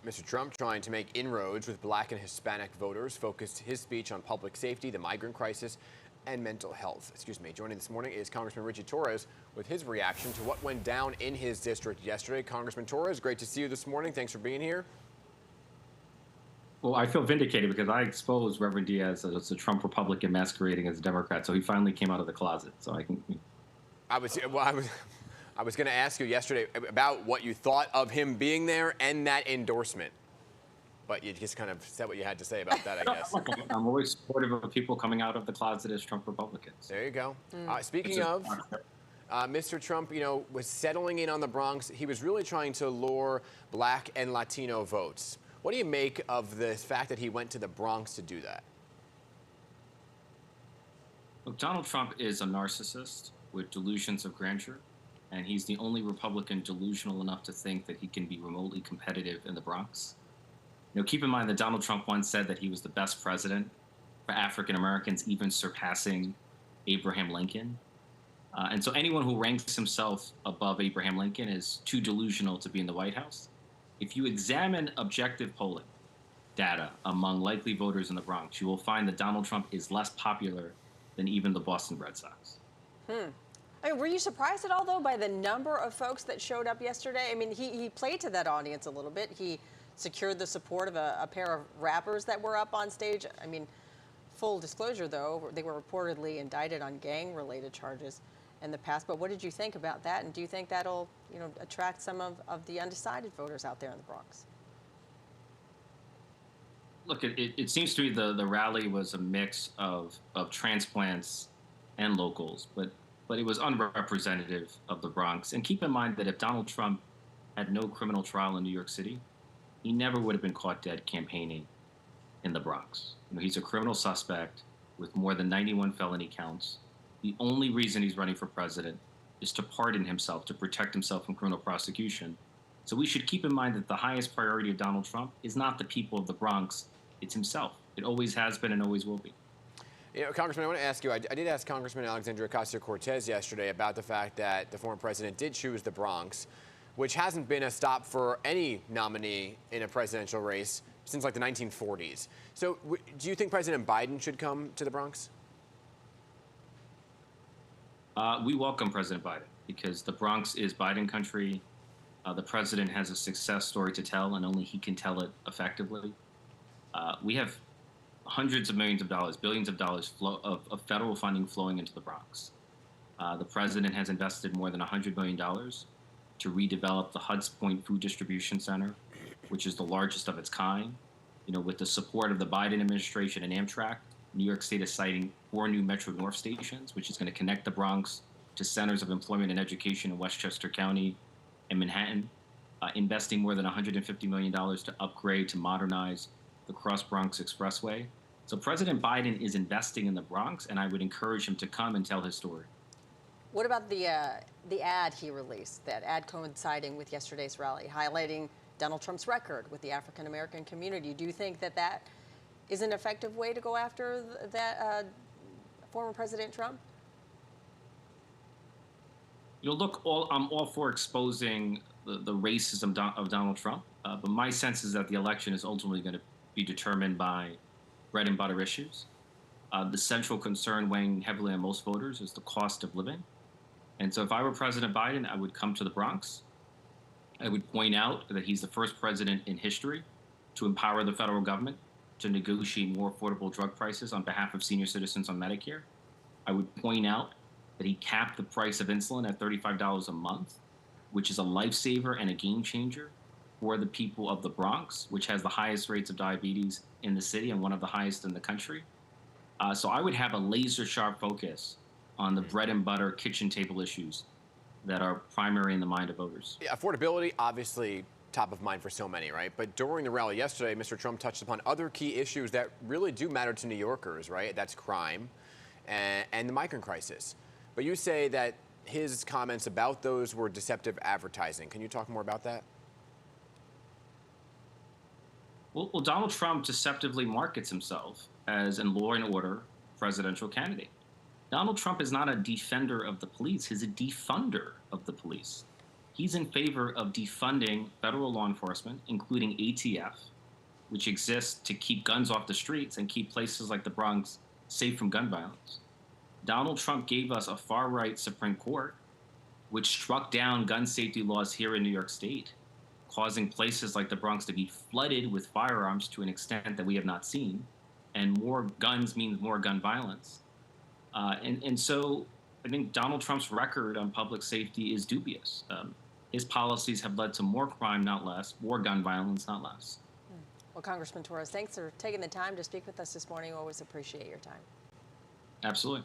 Mr. Trump, trying to make inroads with Black and Hispanic voters, focused his speech on public safety, the migrant crisis, and mental health. Joining this morning is Congressman Ritchie Torres with his reaction to what went down in his district yesterday. Congressman Torres, great to see you this morning. Thanks for being here. Well, I feel vindicated because I exposed Reverend Diaz as a Trump Republican masquerading as a Democrat, so he finally came out of the closet. So I can. I was going to ask you yesterday about what you thought of him being there and that endorsement, but you just kind of said what you had to say about that, I guess. I'm always supportive of people coming out of the closet as Trump Republicans. There you go. Speaking of, Mr. Trump, was settling in on the Bronx. He was really trying to lure Black and Latino votes. What do you make of the fact that he went to the Bronx to do that? Look, Donald Trump is a narcissist with delusions of grandeur, and he's the only Republican delusional enough to think that he can be remotely competitive in the Bronx. Keep in mind that Donald Trump once said that he was the best president for African Americans, even surpassing Abraham Lincoln. And so anyone who ranks himself above Abraham Lincoln is too delusional to be in the White House. If you examine objective polling data among likely voters in the Bronx, you will find that Donald Trump is less popular than even the Boston Red Sox. I mean, were you surprised at all, though, by the number of folks that showed up yesterday? I mean, he played to that audience a little bit. He secured the support of a pair of rappers that were up on stage. I mean, full disclosure, though, they were reportedly indicted on gang-related charges in the past. But what did you think about that? And do you think that'll, attract some of the undecided voters out there in the Bronx? Look, it seems to me the rally was a mix of transplants and locals, but it was unrepresentative of the Bronx. And keep in mind that if Donald Trump had no criminal trial in New York City, he never would have been caught dead campaigning in the Bronx. He's a criminal suspect with more than 91 felony counts. The only reason he's running for president is to pardon himself, to protect himself from criminal prosecution. So we should keep in mind that the highest priority of Donald Trump is not the people of the Bronx, it's himself. It always has been and always will be. Congressman, I want to ask you, I did ask Congressman Alexandria Ocasio-Cortez yesterday about the fact that the former president did choose the Bronx, which hasn't been a stop for any nominee in a presidential race since like the 1940s. So do you think President Biden should come to the Bronx? We welcome President Biden because the Bronx is Biden country. The president has a success story to tell, and only he can tell it effectively. We have hundreds of millions of dollars, billions of dollars of federal funding flowing into the Bronx. The president has invested more than $100 million to redevelop the Hudson Point Food Distribution Center, which is the largest of its kind. With the support of the Biden administration and Amtrak, New York State is citing 4 new Metro North stations, which is going to connect the Bronx to centers of employment and education in Westchester County and Manhattan, investing more than $150 million to upgrade, to modernize the Cross Bronx Expressway. So President Biden is investing in the Bronx, and I would encourage him to come and tell his story. What about the ad he released, that ad coinciding with yesterday's rally, highlighting Donald Trump's record with the African-American community? Do you think that is an effective way to go after that former President Trump? Look, I'm all for exposing the racism of Donald Trump, but my sense is that the election is ultimately going to be determined by bread and butter issues. The central concern weighing heavily on most voters is the cost of living. And so if I were President Biden, I would come to the Bronx. I would point out that he's the first president in history to empower the federal government to negotiate more affordable drug prices on behalf of senior citizens on Medicare. I would point out that he capped the price of insulin at $35 a month, which is a lifesaver and a game changer for the people of the Bronx, which has the highest rates of diabetes in the city and one of the highest in the country. So I would have a laser-sharp focus on the bread and butter kitchen table issues that are primary in the mind of voters. Yeah, affordability, obviously top of mind for so many, right? But during the rally yesterday, Mr. Trump touched upon other key issues that really do matter to New Yorkers, right? That's crime and the migrant crisis. But you say that his comments about those were deceptive advertising. Can you talk more about that? Well, Donald Trump deceptively markets himself as a law and order presidential candidate. Donald Trump is not a defender of the police, he's a defunder of the police. He's in favor of defunding federal law enforcement, including ATF, which exists to keep guns off the streets and keep places like the Bronx safe from gun violence. Donald Trump gave us a far-right Supreme Court, which struck down gun safety laws here in New York State, causing places like the Bronx to be flooded with firearms to an extent that we have not seen. And more guns means more gun violence. And so I think Donald Trump's record on public safety is dubious. His policies have led to more crime, not less, more gun violence, not less. Well, Congressman Torres, thanks for taking the time to speak with us this morning. Always appreciate your time. Absolutely.